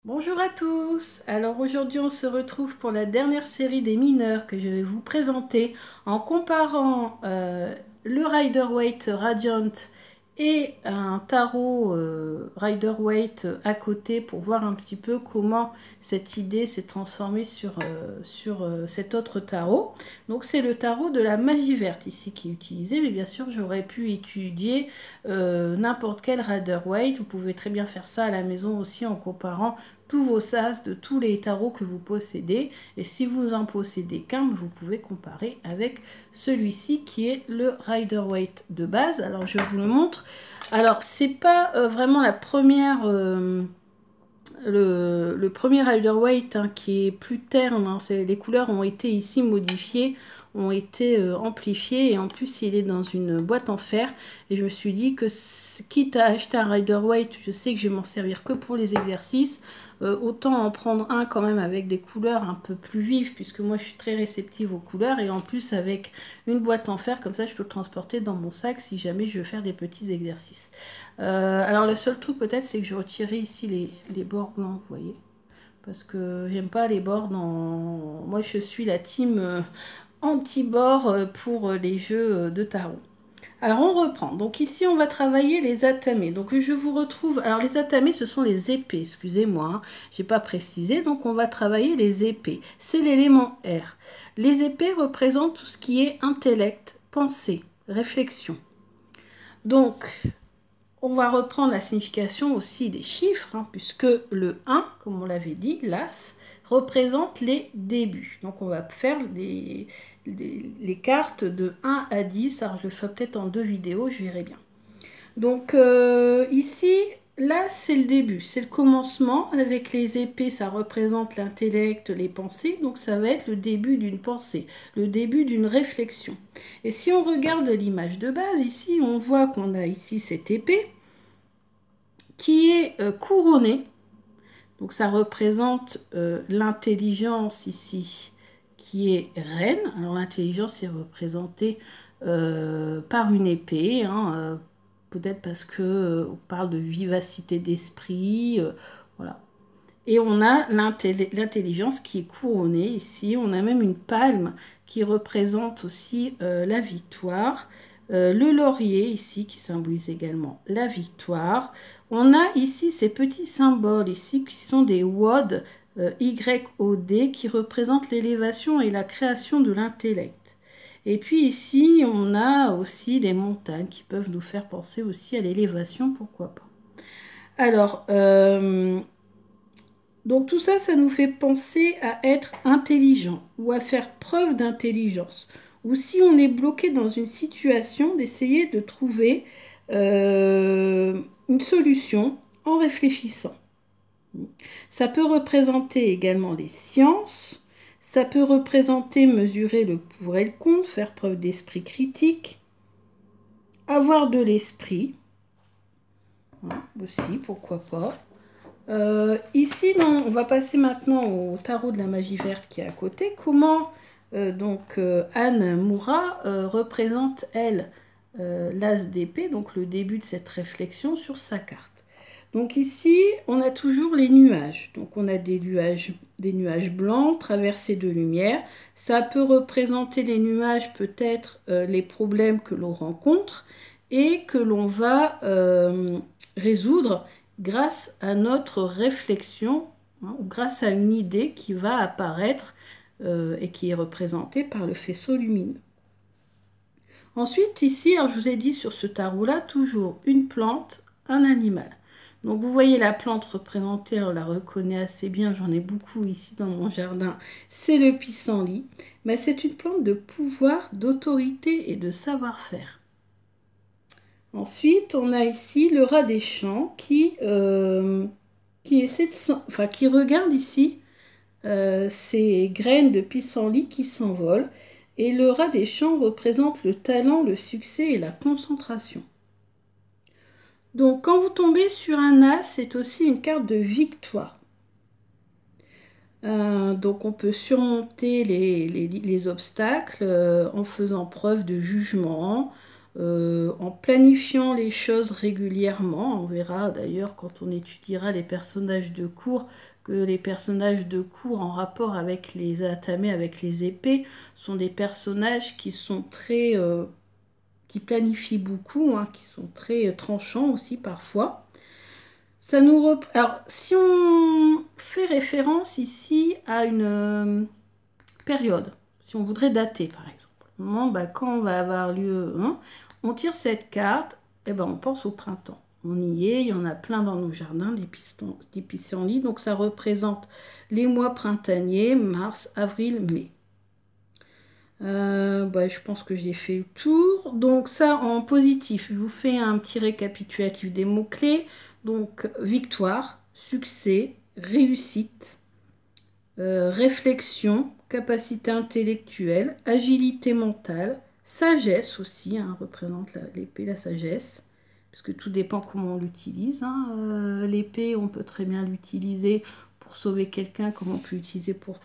Bonjour à tous. Alors aujourd'hui on se retrouve pour la dernière série des mineurs que je vais vous présenter en comparant le Rider-Waite Radiant et un tarot Rider-Waite à côté pour voir un petit peu comment cette idée s'est transformée sur cet autre tarot. Donc c'est le tarot de la magie verte ici qui est utilisé, mais bien sûr j'aurais pu étudier n'importe quel Rider-Waite. Vous pouvez très bien faire ça à la maison aussi en comparant tous vos sas de tous les tarots que vous possédez. Et si vous en possédez qu'un, vous pouvez comparer avec celui-ci qui est le Rider-Waite de base. Alors je vous le montre. Alors c'est pas vraiment la première... le premier Rider-Waite qui est plus terne, hein, les couleurs ont été ici modifiées, ont été amplifiées et en plus il est dans une boîte en fer et je me suis dit que quitte à acheter un Rider-Waite, je sais que je vais m'en servir que pour les exercices, autant en prendre un quand même avec des couleurs un peu plus vives puisque moi je suis très réceptive aux couleurs et en plus avec une boîte en fer comme ça je peux le transporter dans mon sac si jamais je veux faire des petits exercices. Alors le seul truc peut-être c'est que je retirerai ici les bords blancs, vous voyez. Parce que j'aime pas les bords dans... Moi je suis la team anti-bord pour les jeux de tarot. Alors on reprend. Donc ici on va travailler les atamés. Donc je vous retrouve. Alors les atamés ce sont les épées. Excusez-moi, hein, j'ai pas précisé. Donc on va travailler les épées. C'est l'élément R. Les épées représentent tout ce qui est intellect, pensée, réflexion. Donc on va reprendre la signification aussi des chiffres, hein, puisque le 1, comme on l'avait dit, l'As, représente les débuts. Donc on va faire les cartes de 1 à 10. Alors je le ferai peut-être en deux vidéos, je verrai bien. Donc ici, là c'est le début, c'est le commencement. Avec les épées, ça représente l'intellect, les pensées. Donc ça va être le début d'une pensée, le début d'une réflexion. Et si on regarde l'image de base, ici on voit qu'on a ici cette épée qui est couronnée. Donc ça représente l'intelligence ici qui est reine. Alors l'intelligence est représentée par une épée, hein, peut-être parce que on parle de vivacité d'esprit, voilà. Et on a l'intelligence qui est couronnée ici. On a même une palme qui représente aussi la victoire. Le laurier ici qui symbolise également la victoire. On a ici ces petits symboles ici qui sont des WOD, YOD, qui représentent l'élévation et la création de l'intellect. Et puis ici, on a aussi des montagnes qui peuvent nous faire penser aussi à l'élévation, pourquoi pas. Alors, donc tout ça, ça nous fait penser à être intelligent ou à faire preuve d'intelligence. Ou si on est bloqué dans une situation, d'essayer de trouver une solution en réfléchissant. Ça peut représenter également les sciences, ça peut représenter mesurer le pour et le contre, faire preuve d'esprit critique, avoir de l'esprit, hein, aussi, pourquoi pas. Ici, on va passer maintenant au tarot de la magie verte qui est à côté. Comment Anne Moura représente, elle, l'as d'épée, donc le début de cette réflexion sur sa carte. Donc ici, on a toujours les nuages. Donc on a des nuages blancs traversés de lumière. Ça peut représenter les nuages, peut-être les problèmes que l'on rencontre et que l'on va résoudre grâce à notre réflexion, hein, ou grâce à une idée qui va apparaître et qui est représentée par le faisceau lumineux. Ensuite, ici, alors je vous ai dit sur ce tarot-là, toujours une plante, un animal. Donc vous voyez la plante représentée, on la reconnaît assez bien, j'en ai beaucoup ici dans mon jardin, c'est le pissenlit. Mais c'est une plante de pouvoir, d'autorité et de savoir-faire. Ensuite, on a ici le rat des champs qui essaie qui regarde ici ces graines de pissenlit qui s'envolent. Et le rat des champs représente le talent, le succès et la concentration. Donc, quand vous tombez sur un as, c'est aussi une carte de victoire. Donc, on peut surmonter les obstacles en faisant preuve de jugement, en planifiant les choses régulièrement. On verra d'ailleurs quand on étudiera les personnages de cour que les personnages de cour en rapport avec les atamés, avec les épées, sont des personnages qui sont très... qui planifient beaucoup, hein, qui sont très tranchants aussi parfois. Ça nous Alors, si on fait référence ici à une période, si on voudrait dater par exemple, au moment quand on va avoir lieu, hein, on tire cette carte, et ben on pense au printemps. On y est, il y en a plein dans nos jardins, des pissenlits, donc ça représente les mois printaniers, mars, avril, mai. Je pense que j'ai fait le tour. Donc ça en positif, je vous fais un petit récapitulatif des mots-clés. Donc victoire, succès, réussite, réflexion, capacité intellectuelle, agilité mentale, sagesse aussi, hein, représente l'épée, la sagesse, parce que tout dépend comment on l'utilise. Hein. L'épée, on peut très bien l'utiliser pour sauver quelqu'un, comme on peut l'utiliser pour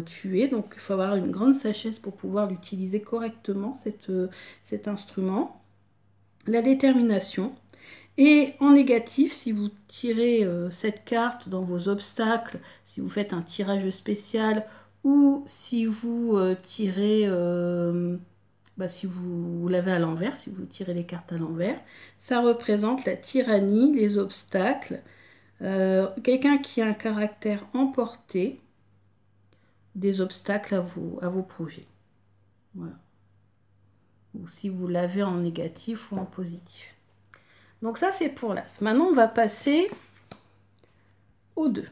tuer. Donc il faut avoir une grande sagesse pour pouvoir l'utiliser correctement, cet instrument. La détermination. Et en négatif, si vous tirez cette carte dans vos obstacles, si vous faites un tirage spécial ou si vous tirez, si vous l'avez à l'envers, si vous tirez les cartes à l'envers, ça représente la tyrannie, les obstacles, quelqu'un qui a un caractère emporté, des obstacles à vos projets. Voilà. Ou si vous l'avez en négatif ou en positif. Donc ça, c'est pour l'as. Maintenant, on va passer au 2.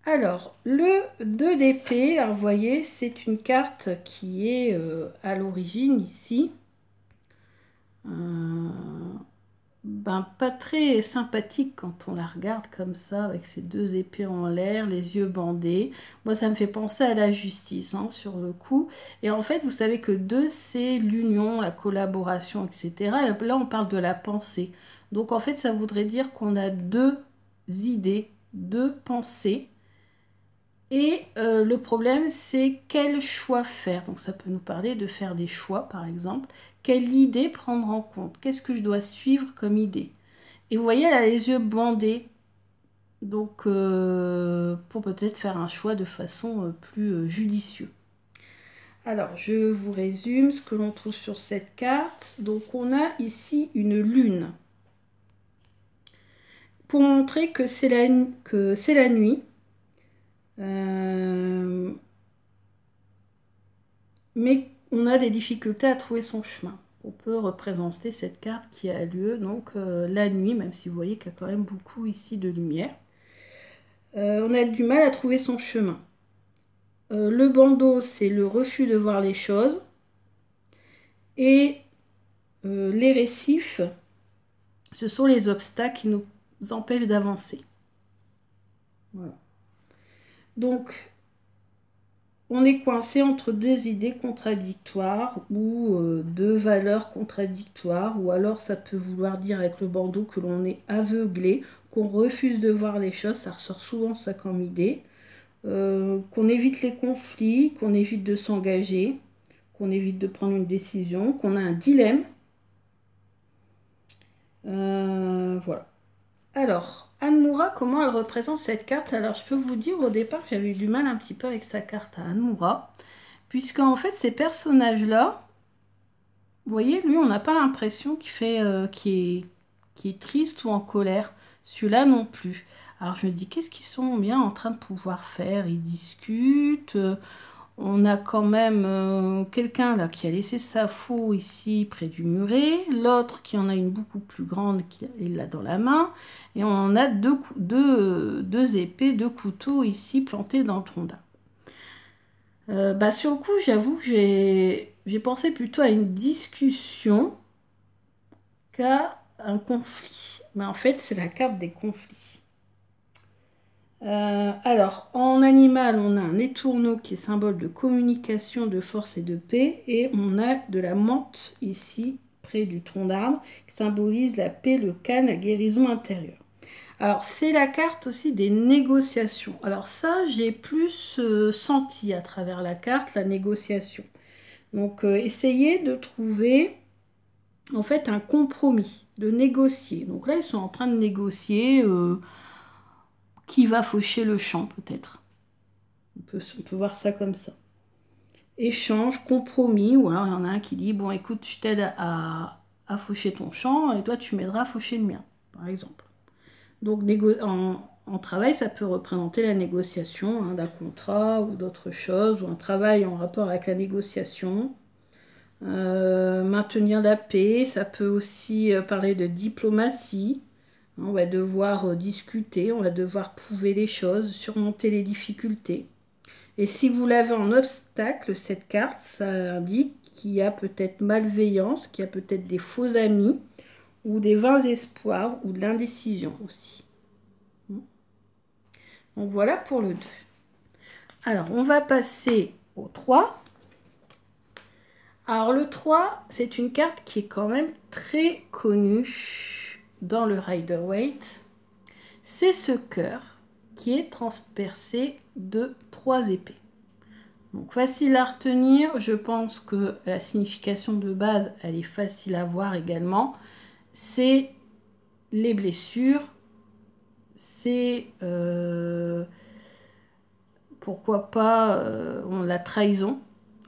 Alors, le 2 d'épée, alors vous voyez, c'est une carte qui est à l'origine ici. Pas très sympathique quand on la regarde comme ça, avec ses 2 épées en l'air, les yeux bandés. Moi, ça me fait penser à la justice, hein, sur le coup. Et en fait, vous savez que 2, c'est l'union, la collaboration, etc. Et là, on parle de la pensée. Donc, en fait, ça voudrait dire qu'on a 2 idées, 2 pensées. Et le problème, c'est quel choix faire. Donc, ça peut nous parler de faire des choix, par exemple. Quelle idée prendre en compte? Qu'est-ce que je dois suivre comme idée? Et vous voyez, elle a les yeux bandés. Donc, pour peut-être faire un choix de façon plus judicieuse. Alors, je vous résume ce que l'on trouve sur cette carte. Donc, on a ici une lune. Pour montrer que c'est la nuit. Mais on a des difficultés à trouver son chemin. On peut représenter cette carte qui a lieu donc la nuit, même si vous voyez qu'il y a quand même beaucoup ici de lumière. On a du mal à trouver son chemin. Le bandeau, c'est le refus de voir les choses. Et les récifs, ce sont les obstacles qui nous empêchent d'avancer. Voilà. Donc, on est coincé entre 2 idées contradictoires ou 2 valeurs contradictoires, ou alors ça peut vouloir dire avec le bandeau que l'on est aveuglé, qu'on refuse de voir les choses, ça ressort souvent ça comme idée, qu'on évite les conflits, qu'on évite de s'engager, qu'on évite de prendre une décision, qu'on a un dilemme. Voilà. Alors, Anne Moura, comment elle représente cette carte? Alors, je peux vous dire au départ que j'avais eu du mal un petit peu avec sa carte à Anne Moura, puisqu'en fait, ces personnages-là, vous voyez, lui, on n'a pas l'impression qu'il est triste ou en colère. Celui-là non plus. Alors, je me dis, qu'est-ce qu'ils sont bien en train de pouvoir faire? Ils discutent. On a quand même quelqu'un là qui a laissé sa faux ici près du muret, l'autre qui en a une beaucoup plus grande qui l'a dans la main, et on a deux épées, 2 couteaux ici plantés dans le tronc d'arbre. Sur le coup, j'avoue que j'ai pensé plutôt à une discussion qu'à un conflit. Mais en fait, c'est la carte des conflits. Alors, en animal, on a un étourneau qui est symbole de communication, de force et de paix. Et on a de la menthe ici, près du tronc d'arbre, qui symbolise la paix, le calme, la guérison intérieure. Alors, c'est la carte aussi des négociations. Alors ça, j'ai plus senti à travers la carte, la négociation. Donc, essayez de trouver en fait un compromis, de négocier. Donc là, ils sont en train de négocier qui va faucher le champ, peut-être. On peut voir ça comme ça. Échange, compromis, ou alors il y en a un qui dit, bon, écoute, je t'aide à faucher ton champ, et toi, tu m'aideras à faucher le mien, par exemple. Donc, en travail, ça peut représenter la négociation hein, d'un contrat ou d'autres choses, ou un travail en rapport avec la négociation. Maintenir la paix, ça peut aussi parler de diplomatie. On va devoir discuter, on va devoir prouver les choses, surmonter les difficultés. Et si vous l'avez en obstacle, cette carte, ça indique qu'il y a peut-être malveillance, qu'il y a peut-être des faux amis, ou des vains espoirs, ou de l'indécision aussi. Donc voilà pour le 2. Alors, on va passer au 3. Alors, le 3, c'est une carte qui est quand même très connue dans le Rider-Waite. C'est ce cœur qui est transpercé de 3 épées. Donc, facile à retenir. Je pense que la signification de base, elle est facile à voir également. C'est les blessures, c'est pourquoi pas la trahison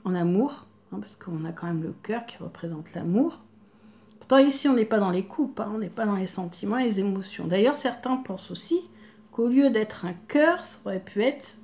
en amour, hein, parce qu'on a quand même le cœur qui représente l'amour. Pourtant ici on n'est pas dans les coupes, hein, on n'est pas dans les sentiments et les émotions. D'ailleurs certains pensent aussi qu'au lieu d'être un cœur, ça aurait pu être,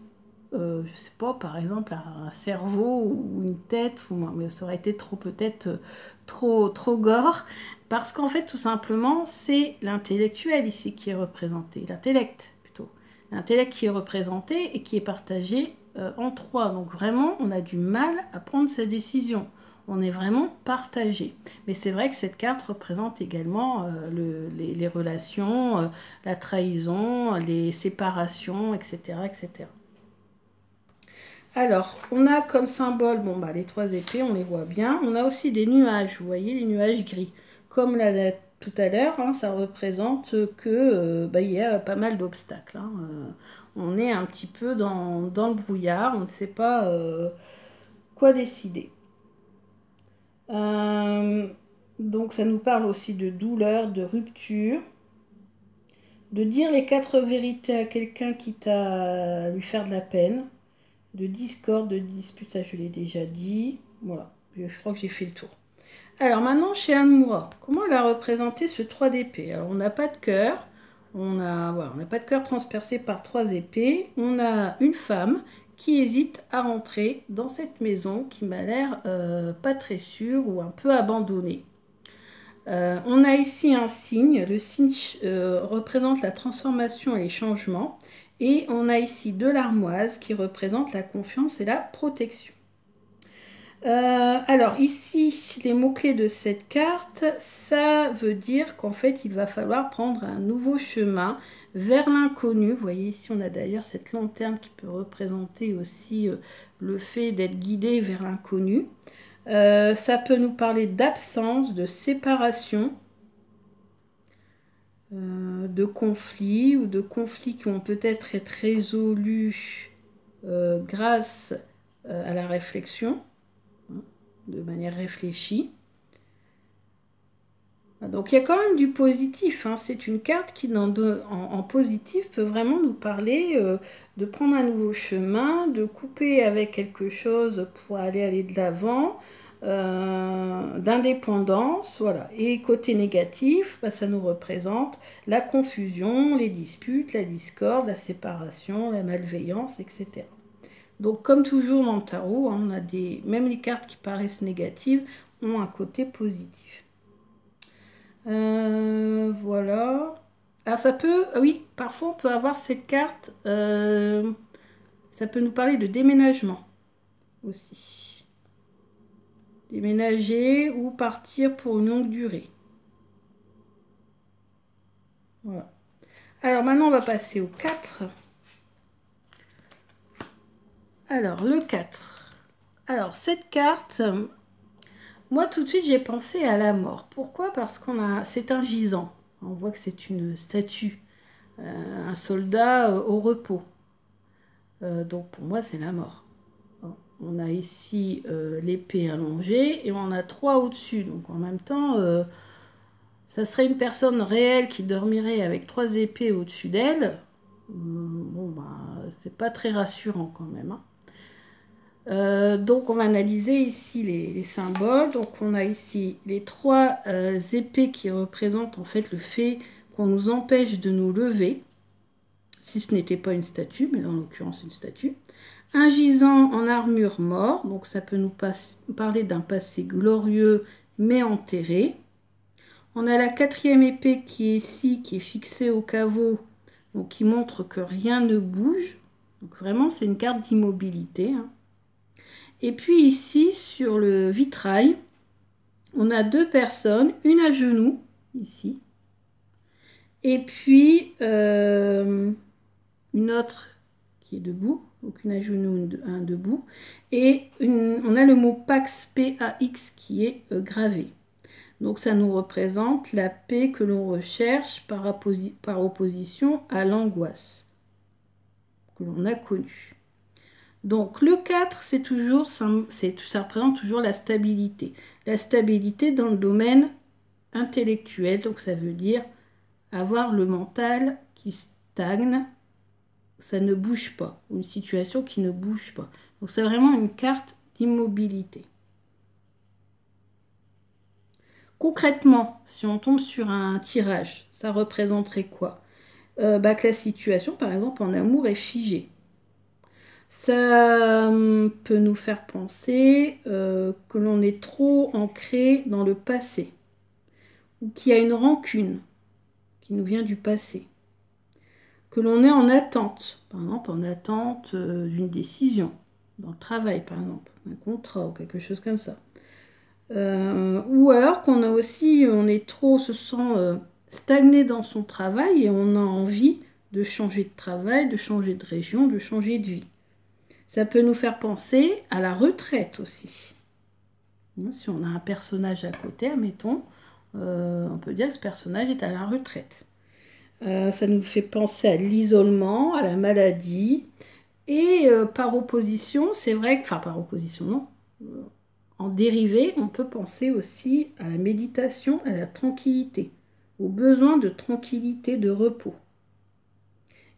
je sais pas, par exemple un cerveau ou une tête, mais ça aurait été trop peut-être trop gore, parce qu'en fait tout simplement c'est l'intellectuel ici qui est représenté, l'intellect plutôt. L'intellect qui est représenté et qui est partagé en 3. Donc vraiment on a du mal à prendre sa décision. On est vraiment partagé. Mais c'est vrai que cette carte représente également les relations, la trahison, les séparations, etc., etc. Alors, on a comme symbole, bon, bah, les 3 épées, on les voit bien. On a aussi des nuages, vous voyez, les nuages gris. Comme tout à l'heure, hein, ça représente que bah, y a pas mal d'obstacles. Hein. On est un petit peu dans le brouillard, on ne sait pas quoi décider. Donc ça nous parle aussi de douleur, de rupture, de dire les 4 vérités à quelqu'un quitte à lui faire de la peine, de discorde, de dispute, ça je l'ai déjà dit. Voilà, je crois que j'ai fait le tour. Alors maintenant chez Almoura, comment elle a représenté ce 3 d'épée? Alors on n'a pas de cœur, on n'a pas de cœur transpercé par 3 épées, on a une femme qui hésite à rentrer dans cette maison qui m'a l'air pas très sûre ou un peu abandonnée. On a ici un signe, le signe représente la transformation et les changements, et on a ici de l'armoise qui représente la confiance et la protection. Alors ici, les mots-clés de cette carte, ça veut dire qu'en fait, il va falloir prendre un nouveau chemin vers l'inconnu. Vous voyez ici, on a d'ailleurs cette lanterne qui peut représenter aussi le fait d'être guidé vers l'inconnu. Ça peut nous parler d'absence, de séparation, de conflits ou de conflits qui vont peut-être être résolus grâce à la réflexion, de manière réfléchie. Donc il y a quand même du positif, hein. C'est une carte qui en positif peut vraiment nous parler de prendre un nouveau chemin, de couper avec quelque chose pour aller de l'avant, d'indépendance, voilà. Et côté négatif, bah, ça nous représente la confusion, les disputes, la discorde, la séparation, la malveillance, etc. Donc comme toujours dans le tarot, hein, on a même les cartes qui paraissent négatives ont un côté positif. Voilà. Alors ça peut, oui, parfois on peut avoir cette carte, ça peut nous parler de déménagement aussi. Déménager ou partir pour une longue durée. Voilà. Alors maintenant on va passer au 4. Alors le 4. Alors cette carte, moi tout de suite j'ai pensé à la mort. Pourquoi? Parce c'est un gisant. On voit que c'est une statue, un soldat au repos. Donc pour moi c'est la mort. on a ici l'épée allongée et on a 3 au-dessus. Donc en même temps, ça serait une personne réelle qui dormirait avec 3 épées au-dessus d'elle. Bon, bah, c'est pas très rassurant quand même, hein. Donc on va analyser ici les symboles. Donc on a ici les 3 épées qui représentent en fait le fait qu'on nous empêche de nous lever, si ce n'était pas une statue, mais en l'occurrence une statue. Un gisant en armure mort, donc ça peut nous parler d'un passé glorieux mais enterré. On a la 4e épée qui est ici, qui est fixée au caveau, donc qui montre que rien ne bouge. Donc vraiment c'est une carte d'immobilité, hein. Et puis ici, sur le vitrail, on a 2 personnes, une à genoux, ici, et puis une autre qui est debout, donc une à genoux, un debout, et on a le mot Pax, P-A-X, qui est gravé. Donc ça nous représente la paix que l'on recherche par opposition à l'angoisse que l'on a connue. Donc le 4, ça représente toujours la stabilité. La stabilité dans le domaine intellectuel, donc ça veut dire avoir le mental qui stagne, ça ne bouge pas, une situation qui ne bouge pas. Donc c'est vraiment une carte d'immobilité. Concrètement, si on tombe sur un tirage, ça représenterait quoi? Que la situation, par exemple, en amour est figée. Ça peut nous faire penser que l'on est trop ancré dans le passé, ou qu'il y a une rancune qui nous vient du passé, que l'on est en attente, par exemple en attente d'une décision, dans le travail par exemple, un contrat ou quelque chose comme ça. Ou alors qu'on a aussi, se sent stagné dans son travail et on a envie de changer de travail, de changer de région, de changer de vie. Ça peut nous faire penser à la retraite aussi. Si on a un personnage à côté, admettons, on peut dire que ce personnage est à la retraite. Ça nous fait penser à l'isolement, à la maladie. Et par opposition, c'est vrai que, enfin par opposition non, en dérivé, on peut penser aussi à la méditation, à la tranquillité, au besoin de tranquillité, de repos.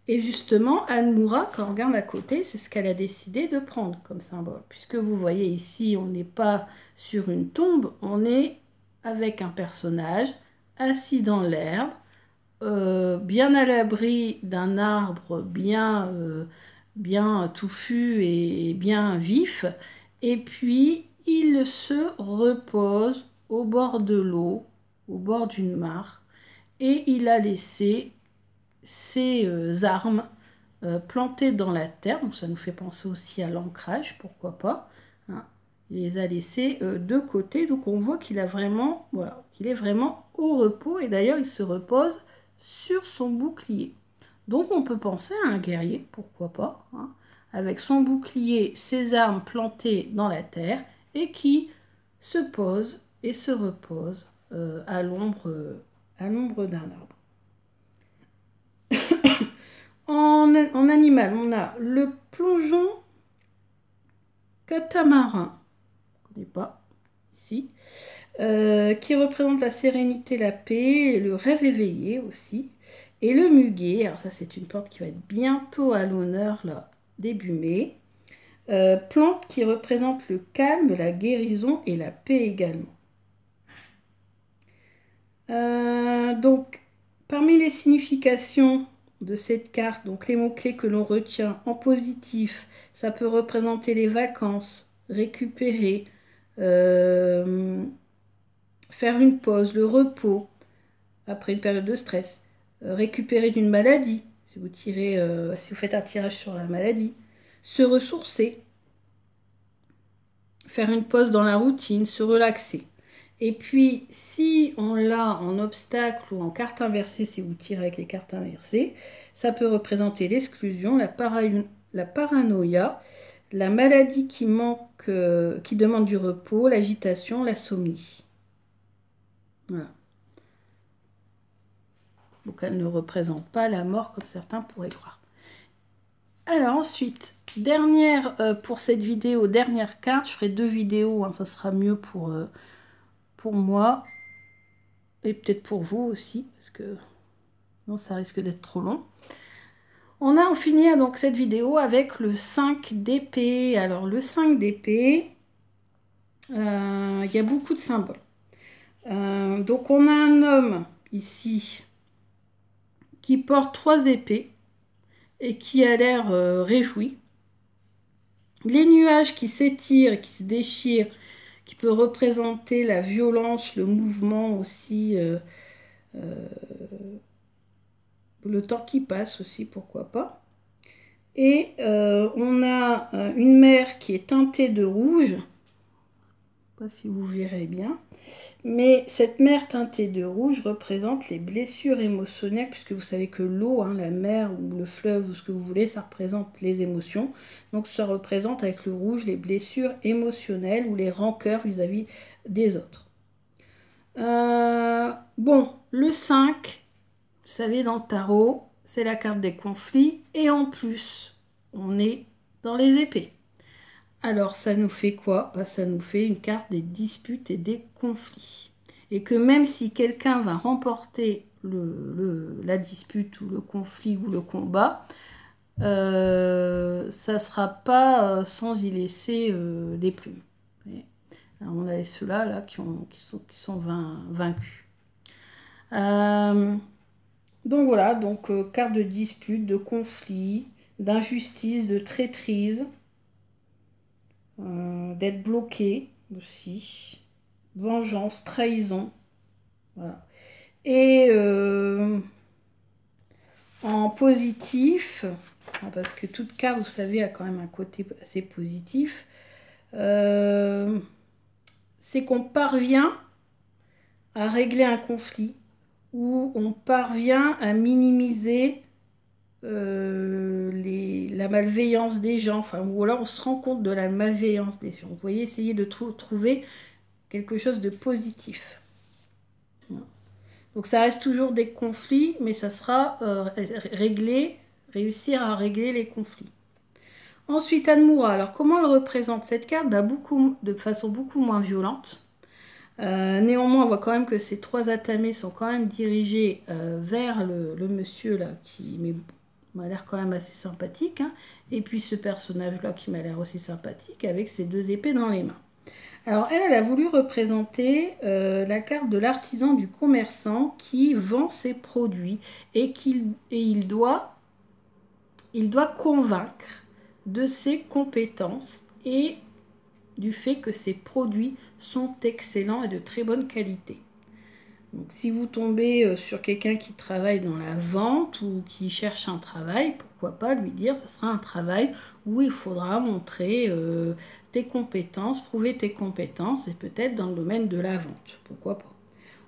Et justement, Anne Moura, quand on regarde à côté, c'est ce qu'elle a décidé de prendre comme symbole. Puisque vous voyez ici, on n'est pas sur une tombe, on est avec un personnage assis dans l'herbe, bien à l'abri d'un arbre bien touffu et bien vif. Et puis, il se repose au bord de l'eau, au bord d'une mare, et il a laissé ses armes plantées dans la terre. Donc ça nous fait penser aussi à l'ancrage, pourquoi pas, hein. Il les a laissées de côté, donc on voit qu'il a vraiment, voilà, qu'il est vraiment au repos, et d'ailleurs il se repose sur son bouclier. Donc on peut penser à un guerrier, pourquoi pas, hein, avec son bouclier, ses armes plantées dans la terre, et qui se pose et se repose à l'ombre d'un arbre. En animal, on a le plongeon catamaran, je ne connais pas ici, qui représente la sérénité, la paix, et le rêve éveillé aussi. Et le muguet, alors ça c'est une plante qui va être bientôt à l'honneur là, début mai. Plante qui représente le calme, la guérison et la paix également. Donc, parmi les significations de cette carte, donc les mots-clés que l'on retient en positif, ça peut représenter les vacances, récupérer, faire une pause, le repos après une période de stress, récupérer d'une maladie, si vous faites un tirage sur la maladie, se ressourcer, faire une pause dans la routine, se relaxer. Et puis, si on l'a en obstacle ou en carte inversée, si vous tirez avec les cartes inversées, ça peut représenter l'exclusion, la paranoïa, la maladie qui demande du repos, l'agitation, l'insomnie. Voilà. Donc, elle ne représente pas la mort comme certains pourraient croire. Alors ensuite, Dernière, pour cette vidéo, dernière carte. Je ferai 2 vidéos, hein, ça sera mieux pour moi. Et peut-être pour vous aussi, parce que non, ça risque d'être trop long. On a fini donc cette vidéo avec le 5 d'épée. Alors le 5 d'épée, il y a beaucoup de symboles. Donc on a un homme ici qui porte 3 épées et qui a l'air réjoui. Les nuages qui s'étirent, qui se déchirent, qui peut représenter la violence, le mouvement aussi, le temps qui passe aussi, pourquoi pas. Et on a une mer qui est teintée de rouge. Je ne sais pas si vous verrez bien. Mais cette mer teintée de rouge représente les blessures émotionnelles, puisque vous savez que l'eau, hein, la mer ou le fleuve, ou ce que vous voulez, ça représente les émotions. Donc ça représente avec le rouge les blessures émotionnelles ou les rancœurs vis-à-vis des autres. Bon, le 5, vous savez, dans le tarot, c'est la carte des conflits. Et en plus, on est dans les épées. Alors, ça nous fait quoi? Ça nous fait une carte des disputes et des conflits. Et que même si quelqu'un va remporter la dispute ou le conflit ou le combat, ça ne sera pas sans y laisser des plumes. Alors, on a ceux-là là, qui sont vaincus. Donc voilà, carte de dispute, de conflit, d'injustice, de traîtrise. D'être bloqué aussi, vengeance, trahison, voilà. Et en positif, parce que toute carte, vous savez, a quand même un côté assez positif, c'est qu'on parvient à régler un conflit, ou on parvient à minimiser la malveillance des gens, enfin, ou alors on se rend compte de la malveillance des gens. Vous voyez, essayez de trouver quelque chose de positif. Voilà. Donc ça reste toujours des conflits, mais ça sera réussir à régler les conflits. Ensuite, Admura. Alors comment elle représente cette carte? De façon beaucoup moins violente. Néanmoins, on voit quand même que ces 3 atamés sont quand même dirigés vers le monsieur là, qui m'a l'air quand même assez sympathique, hein. Et puis ce personnage-là qui m'a l'air aussi sympathique, avec ses 2 épées dans les mains. Alors elle a voulu représenter la carte de l'artisan, du commerçant qui vend ses produits et il doit convaincre de ses compétences et du fait que ses produits sont excellents et de très bonne qualité. Donc, si vous tombez sur quelqu'un qui travaille dans la vente ou qui cherche un travail, pourquoi pas lui dire ça sera un travail où il faudra montrer tes compétences, prouver tes compétences et peut-être dans le domaine de la vente. Pourquoi pas.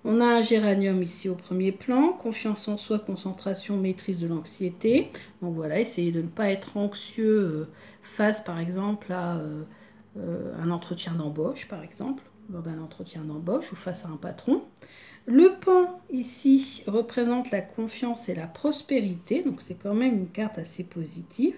On a un géranium ici au premier plan, confiance en soi, concentration, maîtrise de l'anxiété. Donc voilà, essayez de ne pas être anxieux face par exemple à un entretien d'embauche par exemple, lors d'un entretien d'embauche ou face à un patron. Le pan, ici, représente la confiance et la prospérité, donc c'est quand même une carte assez positive.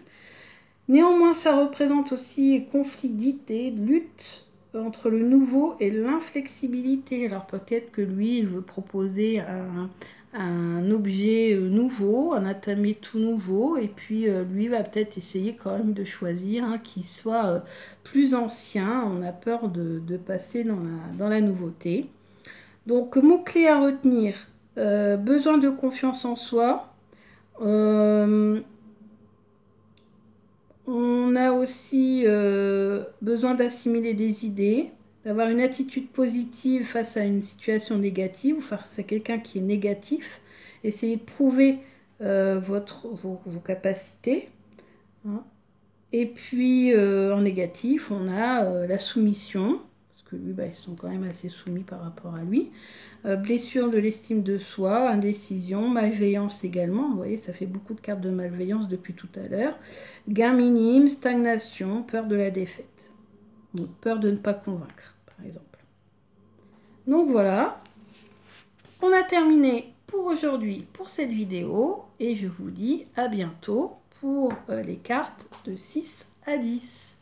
Néanmoins, ça représente aussi conflit d'idées, lutte entre le nouveau et l'inflexibilité. Alors peut-être que lui, il veut proposer un objet nouveau, un atamé tout nouveau, et puis lui va peut-être essayer quand même de choisir qui soit plus ancien. On a peur de passer dans la nouveauté. Donc, mots-clés à retenir, besoin de confiance en soi. On a aussi besoin d'assimiler des idées, d'avoir une attitude positive face à une situation négative ou face à quelqu'un qui est négatif. Essayez de prouver vos capacités. Hein. Et puis, en négatif, on a la soumission. Que lui, ils sont quand même assez soumis par rapport à lui. Blessure de l'estime de soi, indécision, malveillance également. Vous voyez, ça fait beaucoup de cartes de malveillance depuis tout à l'heure. Gain minime, stagnation, peur de la défaite. Donc, peur de ne pas convaincre, par exemple. Donc voilà, on a terminé pour aujourd'hui, pour cette vidéo. Et je vous dis à bientôt pour les cartes de 6 à 10.